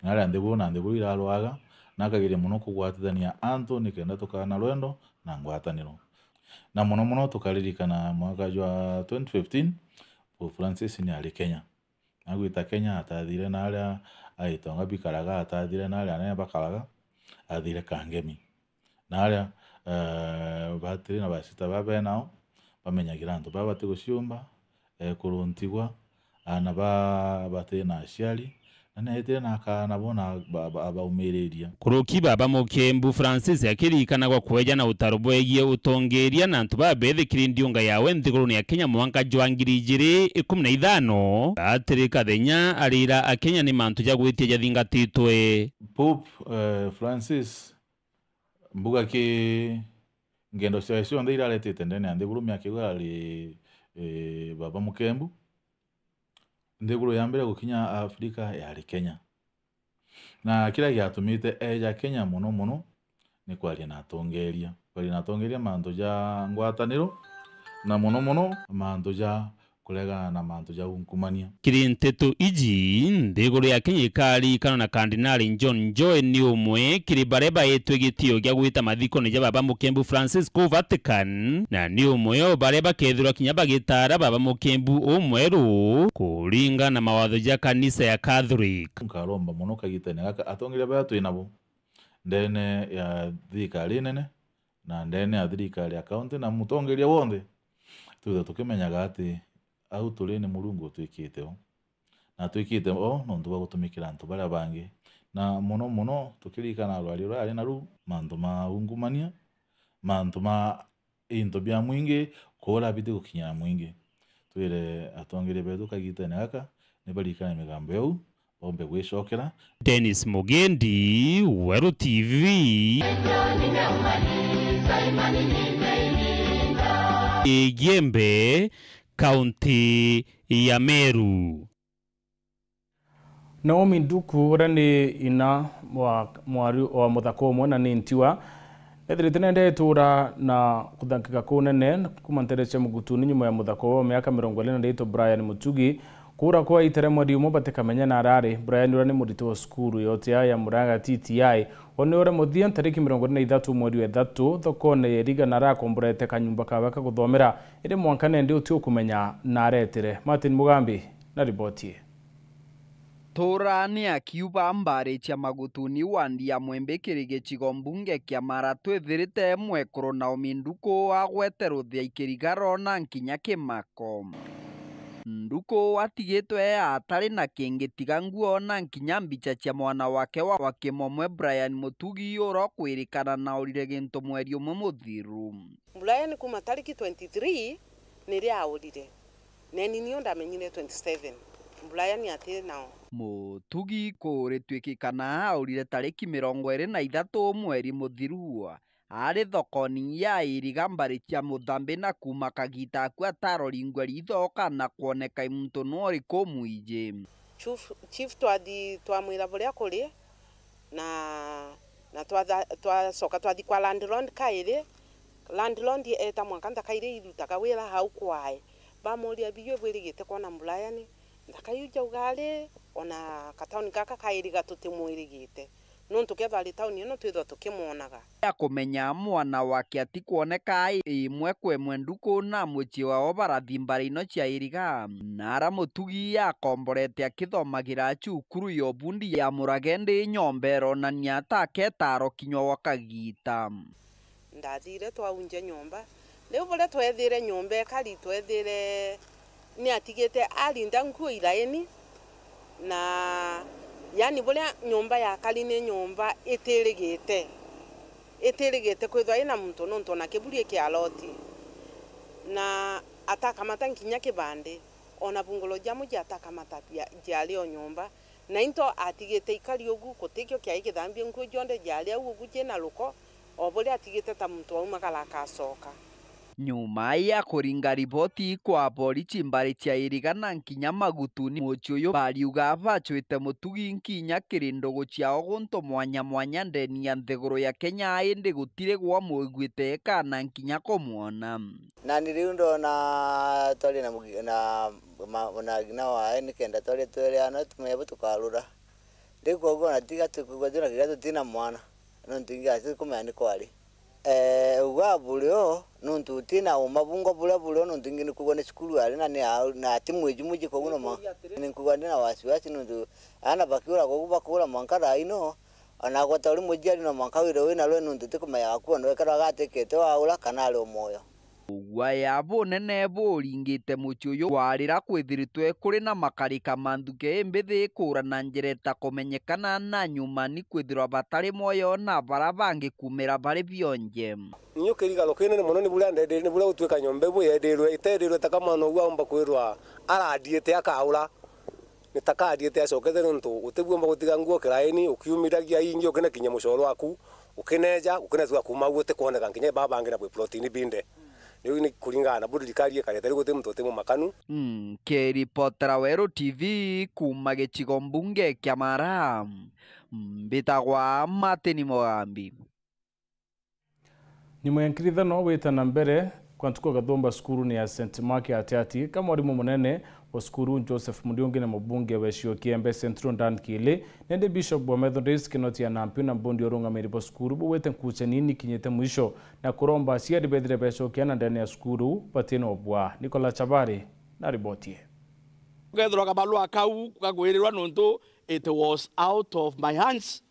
na ndiguru irarwaga nakagire muno kugwatithania antu nikenda tukana rwendo na ngwataniro na muno tukaririkana mwaka wa 2015 Pope Francis ni ari Kenya agwita Kenya atathire na aria aitonga bikaraga atathire na aria ne bakaraga athire Kangemi na aria batiri na basita babe nao bamenyagira antu baba tiguciumba kuruntigwa ana bate na aciari na etire na kana bona abaumireria kuruki Baba Mukembu Francis akirikana kwa kweja na utarubwegie utongeria na antu babethikiri ndiunga yawe nthiguruni ya Kenya mwaka jwa 2015 Batri Kathenya arira akenya ni mantu ja gwitia jathingatitwe. Pope Francis mbuga ki ngendo cia cio ndira letete ndene nthiguru miakigwa ari Baba Mukembu nthiguru ya mbere gukinya Afrika yari Kenya na kila giatumite eja Kenya muno muno ni kwaria na atongeria mantu ja ngwataniro na muno mantu ja kuregana na mantu ja unkumania. Kiri nteto iji nthiguru ya Kenya ikari kana na Kardinali John Njoe ni umwe kiri bareba yetwe gitio gya gwita mathiko ni ja baba Mukembu Francis ku Vatican na ni umwe bareba kethura kinya bagitara baba Mukembu umweru kuringa na mawatho ja kanisa ya Catholic. Nkaromba muno kagitene gaka atongeria ba twinabo ndene ya thirikari nene na ndene ya thirikari ya county na mutongeria wonde tutha tukimenyaga ati au tuli ni Murungu twikite na twikite nontu ba gutumikira antu baria bangi na muno tukirikana arwari rari na ru mantu ma ungumania mantu ma into bia mwingi kora biti gukinya mwingi twire atongeria betu kagitene gaka ni barikana migambo yau ombe gwicokera. Dennis Mugendi, Weru TV. Igembe, kaunti ya Meru. Naomi Nduku rani ina mwari wa muthako umwe na ni ntiwa ethirite nende tura na kuthangika kunene kumantereche mugutuni nyuma ya muthako wa miaka 20 ndito Brian Mutugi kura kwa itere mwadi umwe batekamenya na arari. Brian urani murito wa skuru yote ya Murang'a TTI one ore muthia tariki 23 mweri wa 3 thokone yeriga na rakomborete kanyumba kawe ka guthomera iri mwankane ndi uti ukumenya na aretire. Martin Mugambi na ripoti. Torani akiuba mbari cha magutuni wandi ya mwembe kirige chigombunge kia maratu ethirite mwekoro Naomi Nduku agweteruthia ikirigaro na nkinya kimako. Nduku atigitwe atari na kingitiga nguo na nkinya mbicha cia mwana wake wa kimomwe Brian Mutugi oro kwirikana na orire gintu mweri umwe muthiru. Brian kuma tariki 23 niri aurire neni niyo ndamenyire 27 Brian ati nao. Mutugi kuritwikikana aurire tariki 23 mweri muthiru ari thokoni ya iriga mbari cia muthambi na kuma kagita kwa tarori ngweri ithoka na kuoneka imuntu nori kumwije. Chief twamwira buria kuri na twacoka twathi kwa landlord kairi. Landlord eta mwanka ndakaire irutaga wira hau kwae bamuria biyo bwirigite kona Brian ndakayuja ugari ona katauni kaka kairi gatuti mwirigite nontu kethari tauni no twitho tukimuonaga akumenya mwana wake ati kuoneka imwe kwemwe Nduku na muci wao barathi mbari-ino cia iriga nara Mutugi akomborete akithomagira cukuru yo bundi ya Muragendi nyombero na niatake taro kinywa wakagita. Ndathire twaunje nyomba riu bore twethire nyomba kari twethire ni atigite arinda nguo iraini na yani bore nyomba ya kari ni nyomba itirigite kwithwa ina muntu nonto na kiburie kia loti na atakamata nkinya kibande ona bungulo jamu ja atakamata jali o nyomba na into atigite ikari ogu kutikyo kia ikithambia nguo jonde jali ogu jena luko obole atigite ta muntu auma kala kasoka. Nyuma ya kuringa riboti kwa borichi mbari cia iriga na nkinya magutuni muci uyu bariuga bachwite Mutugi nkinya kirindogo ciao gunto mwanya ndeni ya nthiguru ya Kenya indi gutire gwa muiguite kana nkinya kumuona. Na niriu ndona tori na gina wae nikenda tori twiriana tumebe tukarura ndiko go na tiga tukugwethira kiga tutina mwana no ntinga sikumenya ni kwari ugabulio nuntu tina umabungo bulabulio nuntu ngini kugone skulu ali na timu ejumuji koguno ma ninkugwa ndina wasiwasi nuntu ana bakiura bakura mankara ino ana gwata uri mujari no mankawire wina lwe nuntu tikumenya akuwa no ekara gatekete waula kana ali omoyo. Waya bunene buringite muci uyu warira kwithiritwe kuri na makarika manthuke mbithi kurana njireta kumenyekana na nyuma ni kwithirwa batari moyo na bara bangi kumira bari bionje. Niyo kirigalo kinene muno ni buria ndende ni buria gutwika nyombe bu yendirwe itendirwe takamano gwa umba kwirwa arandiete akaura ni takadiete acokete nuntu utiguomba gutiga nguo kiraini ukiumiragia ingi ukene kinya mucoro waku ukineja ukinetuga kuma guote kuoneka nginya babangi na bwe protein binde niyo ni kuringana burikari kareta riguti mtote mu makanu. Kiripotera Weru TV kuma gicigo mbunge kia Mara mbitagwa Martin Mogambi. Ni mwenkirithano witana mbere kwa ntuko gathomba skuru ni ya St. Mark ya Teati kama mwalimu munene wa skuru Joseph Muriungi na mubunge weshio Kiembe Central Dan Kile nende Bishop wa Methodist Kinoti ya Nampi na mbondi orunga meribo skuru buwete nkuche nini kinyete mwisho na kuromba siya dibedire besho kiana ndani ya skuru patino obwa. Nicola Chabari na ribotie. Gethro kabalwa kau kagwirirwa nonto it was out of my hands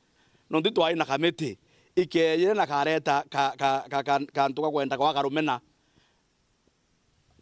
nonto twai na kamete ikeye na kareta ka ntuka kwenda kwa karumena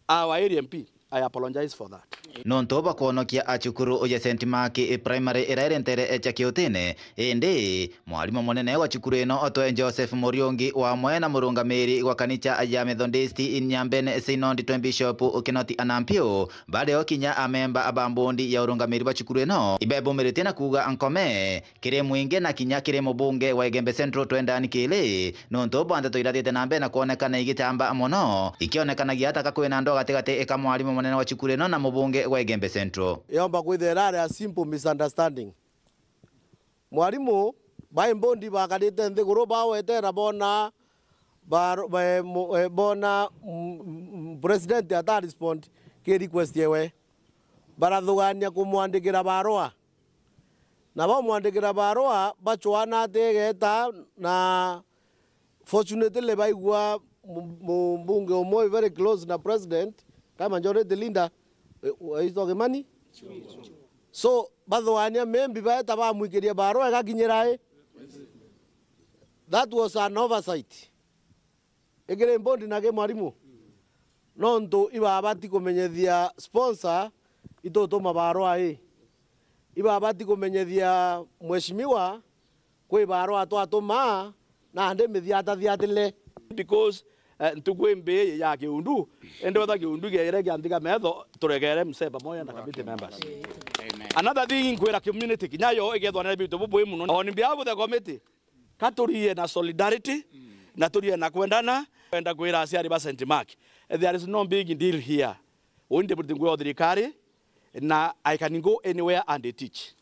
our area MP. I apologize for that. Nontoba kuonokia achukuru oye St. Mark primary irarentere echa kiotene ende mwalimu munene wa chukuru ino otoe Joseph Muriungi wa mwena murungamiri wa kanisa ya Methodist Nyambene Synod Twin Bishop Kinoti Anampio baada ya kinya amemba abambondi ya urungamiri wa chukuru ino ibebumirite na kuga ankome kire mwinge na kinya kire mubunge wa Igembe Central twendani kile nontoba ande toiratite nambe na kuonekana igitamba mono ikionekana giata kwina ndo gatigate eka mwalimu munene wa chukuru ino na mubunge wa Igembe Central. Yomba kwitherare a simple misunderstanding. Mwalimu baimbondi bakadite nthiguru bawetera bona president ata respond ke request yewe barathugania kumwandikira barua na bamwandikira barua bachwana tegeta na fortunately baigwa mbunge umwe very close na president kama Njorete Linda istoke mani so bathwania membi baeta bamwikiria barua gakinyirae. That was an oversight. Egere mbondi nage mwalimu nonto iba abati kumenyethia sponsor itotoma barua iba abati kumenyethia mheshimiwa kwe barua twatuma na ande mithiata thiatile because ntukwembe ya kiundu ende wetha kiundu gere kiandika metho turegere mseba moya na committee members. Another thing nkwira community kinyayo igethwa na bitu bubwe muno on behalf of the committee katurie na solidarity na turie na kwendana kwenda kwira asiari ba St. Mark. There is no big deal here. Onde butingwe thirikari na I can go anywhere and teach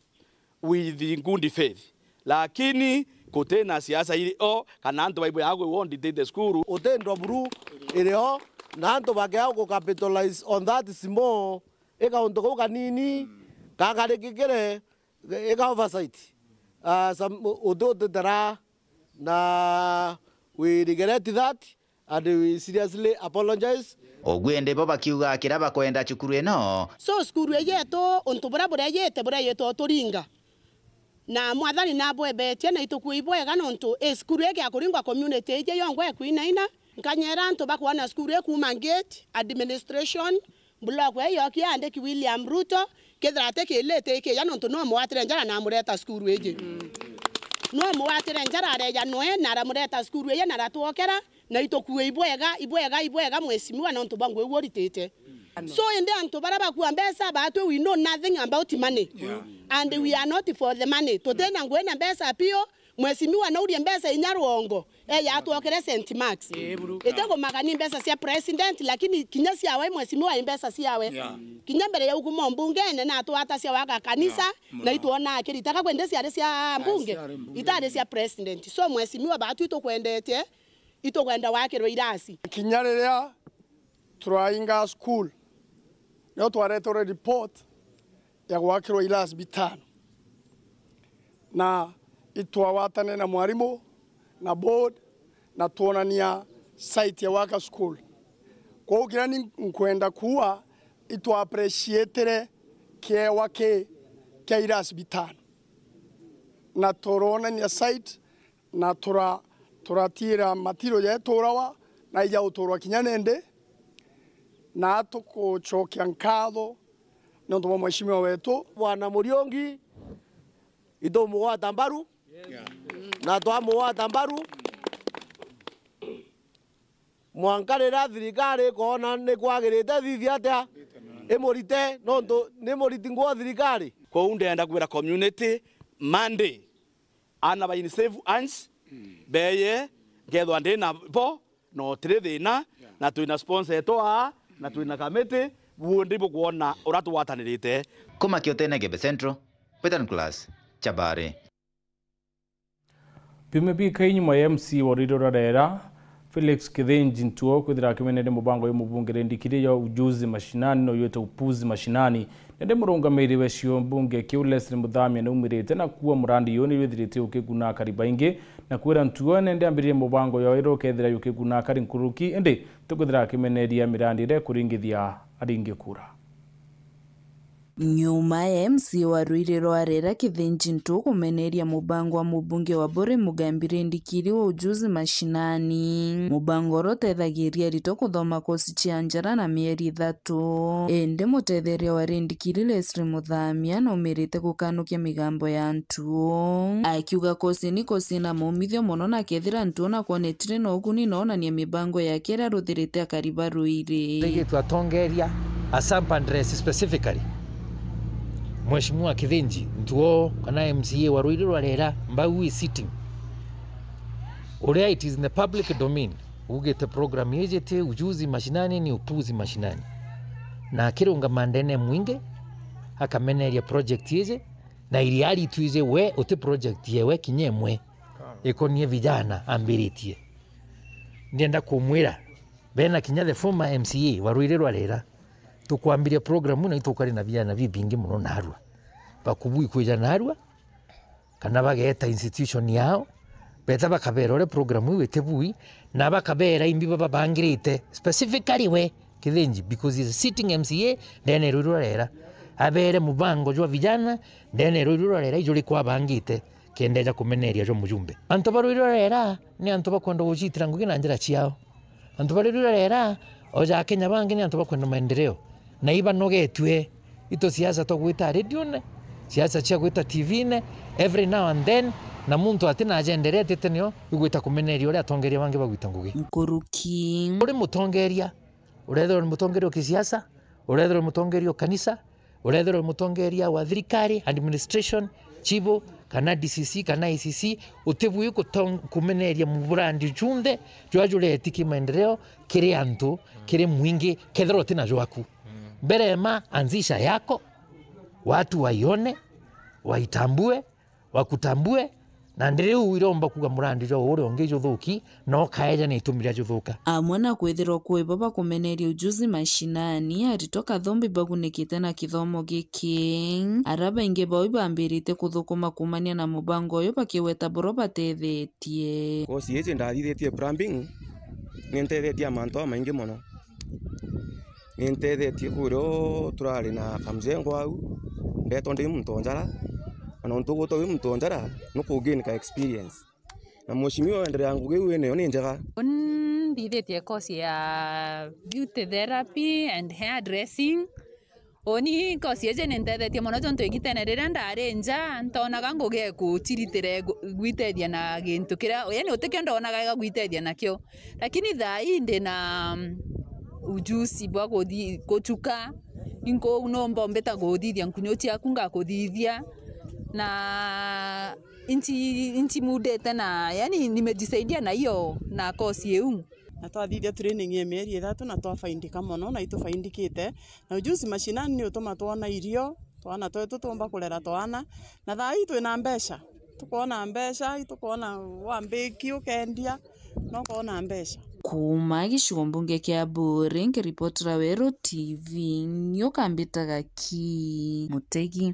with the good faith, lakini kutena siasa ili kana antu baibu yago won't the school utendo buru ileo na antu bagea ko capitalize on that small eka onto kanini kakare kikere eka oversight some odo dara na we regret that and we seriously apologize. Ogwende baba kiuga kiraba kwenda chukuru eno so skuru yeto ontubura bura yeto turinga na mwathani na bwebetie na itukuibwega nontu skuru ege akuringwa community ije yongwe kwinaina nkanyera nto bakwana skuru kuma gate administration block we yoki ande ki William Ruto kedrate kelete ke yanonto no mwatire njara na mureta skuru ije no mwatire njara reja noe na ramureta skuru ije na ratuokera na ibwega mwesimiwa nonto bangwe woritete. So in the anto baraba kuambesa batu we know nothing about money and we are not for the money. To tena ngwena mbesa pio mwesimiwa na uri mbesa inyaruongo ya atuokere St. Mark. Etego magani mbesa sia president lakini kinyasi yawe mwesimiwa mbesa sia yawe. Kinyambere ya ugumo mbunge na atuata sia waka kanisa na ituona akiri taka kwendesi ya sia mbunge itade sia president. So mwesimiwa batu itokwendete itokwenda wakero irasi. Kinyarerea turainga school leo twaretore report ya gwakirwo irasi bitano na itwawatane na mwarimu na board na tuonania site ya waka school kwa ugirani nkwenda kuwa itwa appreciate ke wake ke irasi bitano na turonania site na turatira matiro ya torawa na ija utorwa kinyanende na tukuchokia nkatho nonto mwa mheshimiwa wetu Bwana Muriungi ito muwa tambaru na twa muwa tambaru mwankarira thirikari kona ni kwagirite thithi atia imurite nonto ni muriti ngwa thirikari kwa undenda kwira community Monday ana ba in save hands beye ngethwa ndina bo no tire thina na tuina sponsor etoa na tuina kamete buondi bukuona uratu watanirite kuma kiotene Igembe Central Peter Nicholas Chabari. Pimebi kainyuma ya MC Wariro Rarera Felix Kithenji Ntuo kwithira kimenede mubango y'umubunge rendikire ya ujuzi mashinani no yote upuzi mashinani nende murungamiri wecio mbunge Kiulesri Muthamia na umirite na kuwa murandi yoni withirite ukiguna karibainge na kwira Ntuo nende ambirie mubango ya iro kethira yukiguna kari nkuruki ende tukwithira kimenede ya mirandire kuringithia aringi kura. Nyuma ya MC Wariro Rarera Kithenji Ntuo kumeneria mubango wa mubunge wa Bore Mugambire ndikiri wa ujuzi mashinani. Mubango rotethagiria rito kuthoma kosi cia njara na mieri 3. Ende mutetheria wa rendikiri Leslie Muthamia no merite gukanukia migambo ya Ntuo. Akiuga kosi ni kosi na mumithio muno na kethira Ntuo na konetire no uguni no onania mibango yake ira ruthirite akariba ruire. Tege twatongeria Asampa Ndresi specifically. Mheshimiwa Kithenji Ntuo kana MCA wa Wariro Rarera mbau sitting. Urea it is in the public domain. Ugete program yejete ujuzi mashinani ni upuzi mashinani. Na kirunga mandene mwinge akameneria project yeje na iliali tuize we ote project yewe kinyemwe ekonie vijana ambiritie. Ndienda kumwira bena kinya the former MCA wa Wariro Rarera tukwambiria programu na itukari na vijana vibingi muno narua bakubui kweja narua kana bageta institution yao beta bakaberore programu wetebui na bakabera imbi babangirite specifically we Kithenji because he's a sitting MCA ndene Wariro Rarera abere mubango jwa vijana ndene Wariro Rarera ijuri kwa bangite kendeja kumeneria jo mujumbe anto ba Wariro Rarera ni anto bakwenda gujitira ngugi na njira ciao anto ba Wariro Rarera oja Kenya bangi ni anto bakwenda maendeleo na iba nogetwe ito siasa to gwita radio ne siasa cia gwita TV ne every now and then na muntu atina agenda rete nio gwita kumeneria uri atongeria bangi bagwita ngugi nkuruki uri mutongeria urethero mutongeria kisiasa urethero mutongeria kanisa urethero mutongeria wa thirikari administration chibo kana DCC kana ICC utebuye kumeneria muburandi junde jwajure tiki maendeleo kiri antu kiri mwingi kethero tina jwaku berema anzisha yako watu waione waitambue wakutambue na ndireu wiromba kuga murandi jo uri ongejo thuki no kaeja ni itumira juthuka amwana kwithirwo kwibaba kumeneria ujuzi mashinani aritoka thombi bagunikite na kithomo giki araba inge bawi bambirite kuthukuma kumania na mubango yo bakiweta boro batethetie kosi yeje ndathithetie plumbing nintethetie manto maingi muno nintethetie kurio turari na kamzengo au ndeto ndi mtonjara na ntugo to mtonjara nukugain ka experience na mheshimiwa endelea ngugi wene ni njega ndithetie kosi ya beauty therapy and hair dressing oni kosi yeje nintethetie muno tonto igitenerera ndarenja ntonaga ngugi kuchiritire gwitethia na gintu kira yani utekio ndonaga gwitethia nakio lakini thai ndi na ujuzi bwa kuchuka inko nomba mbeta godithia nkunyochi akunga kuthithia na inchi mudete na yani nimejisaidia na hiyo na kosi yeu na twathithia training ya mieri 3 na twafaindika muno na itufaindikite na ujuzi mashinani ni utuma twana irio twana twetu tumba kulera twana na thai twina mbeca tukona mbeca itukona wambiki ukendia no kona mbeca kuma gicigo mbunge kia Bore ngiripotera Wero TV nyokambitaga ki Mutegi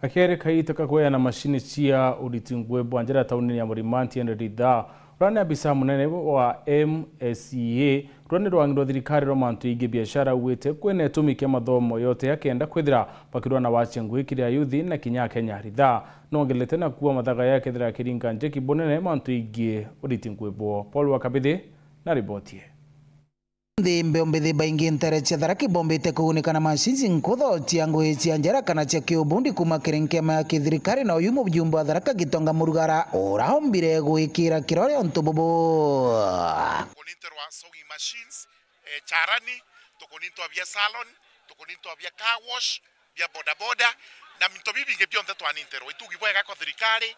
akere kaitaka kwea na mashini cia ulitingwe bwanjera tauni ya Murimanti and Ridha rane abisa munene wa MSCA rwane rwangiro thirikari romantu ige biashara wete kwene tumikia mathomo yote yakenda kwithira bakirwa na wache ngwikire ayuthi na kinya Kenya Ridha nongelete na kuwa mathaga yake thira kiringa njeki bonene mantu ige ulitingwe bo Paul Wakabithi na ribotie Thimbe ombethe baingi ntere cia tharaki bombete kugunikana mashinzi nkutho cia ngui cia njara kana cia kiubundi kuma kirenkema ya kithirikari na uyu mujumbe wa tharaka Gitonga Murugara urahombire gwikira kirore onto bobo tukuninterwa sewing machines charani tukunintwa bia salon tukunintwa bia car wash bia boda boda na minto bibinge bionte twaninterwa itugi bwega kwa thirikari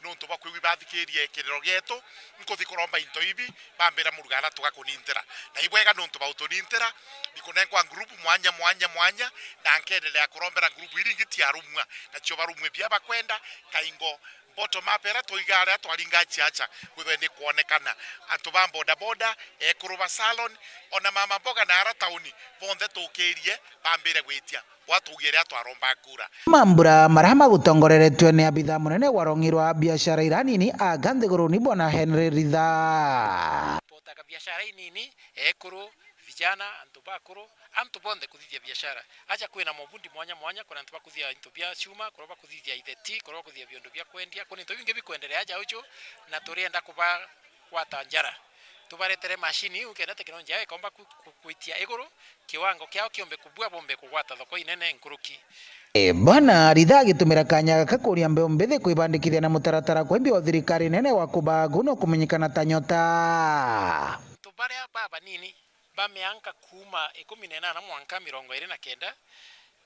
nontu bakwi bathikirie kiriro getu nkuthi kuromba into ibi bambira murugara tugakunintira na ibwega nontu bautunintira bikunengwa group mwanya na nkendelea kurombera group iri ngitiarumwa na cio barumwe bia bakwenda kaingo bottom up era toigara twaringa chiacha kwithwe ni kuonekana antu ba boda boda ekuruba salon ona mama mboga na ara tauni bonthe tukirie bambire gwitia watugire atwaromba kura mambura marama gutongoreretwe ni abitha munene wa rongirwa biashara iranini aganthiguru ni bwana Henry Ritha potaka biashara inini ekuru vijana antu bakuru antu bonde kuthithia biashara acha kwina mobundi mwanya kuna antu bakuthia into bia chuma kuroba kuthithia itheti kuroba kuthithia biondo bia kwendia kuna into bingi bikwendelea aja ucho na turienda kuba kwatanjara tubaretere mashini ukenda teknolojia ikomba kuitia iguru kiwango kiao kiombe kubua bombe kugwata thoko inene nkuruki bwana Ritha agitumira kanya gaka kuria mbeu mbithi kwibandikithia na mutaratara kwembi wa thirikari nene wa kubagu no kumenyekana ta nyota tubaria baba nini bameanka kuma 18 mwanka 29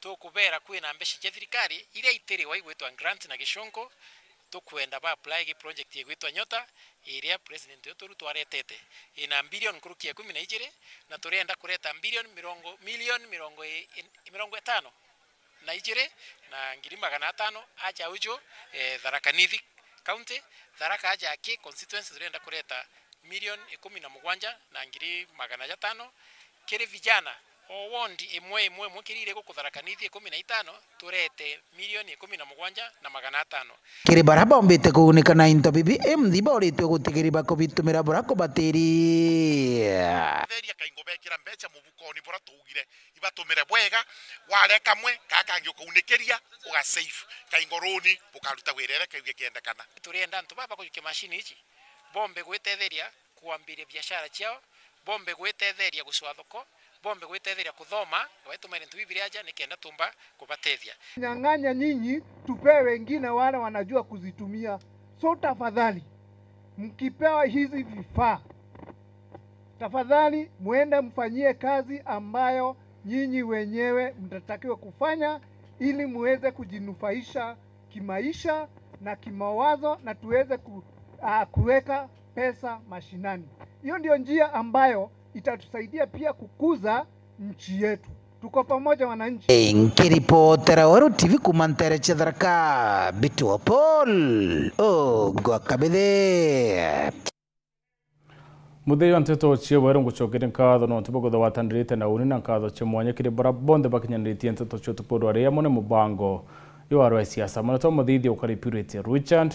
tukubera kwina mbeshi ya thirikari iria itiri wa igwetwa grant na gishongo tukwenda ba apply gi project igwetwa nyota iria president yotoru twaretete ina billion kurukia 12 na turenda kureta milioni 50 na ijire na ngiri 500 acha ujo Tharaka Nithi county Tharaka aja aki constituency turenda kureta milioni 17 na ngiri 500 kiri vijana owondi imwe mwikirire guku Tharaka Nithi 15 turete milioni 17 na 500 kiri baraba ombite kugunikana into bibi mthiba uritwe gutigiriba kubitumira burako batiri theria kaingo bekira mbecha mubukoni bora tugire ibatumire bwega ware kamwe kakangio kuunikiria uga save kaingo roni bukaruta wirere kaiwe kiendekana turienda ntu baba kujike mashini ici bombe gwetetheria kuambiria biashara ciao bombe gwetetheria guswa thoko bombe gwetetheria kuthoma wetumere ntu bibiri aja nikenda tumba kubatethia nyang'anya nyinyi tupewe wengine wale wanajua kuzitumia so tafadhali mkipewa hizi vifaa tafadhali muende mfanyie kazi ambayo nyinyi wenyewe mtatakiwa kufanya ili muweze kujinufaisha kimaisha na kimawazo na tuweze kuweka pesa mashinani. Hiyo ndio njia ambayo itatusaidia pia kukuza nchi yetu. Tuko pamoja wananchi. Nkiripotera Waru TV kumantere Tharaka Bitu Paul Gwakabethe mutheyo nteto cie wero ngucokere nkatho no tubogotho watandirite na uni na nkatho cie mwanya kiri bora bonde bakinyanitie nteto cio tupodwa ria mone mubango yo arwa siasa mana to muthithia ukaripirite Richard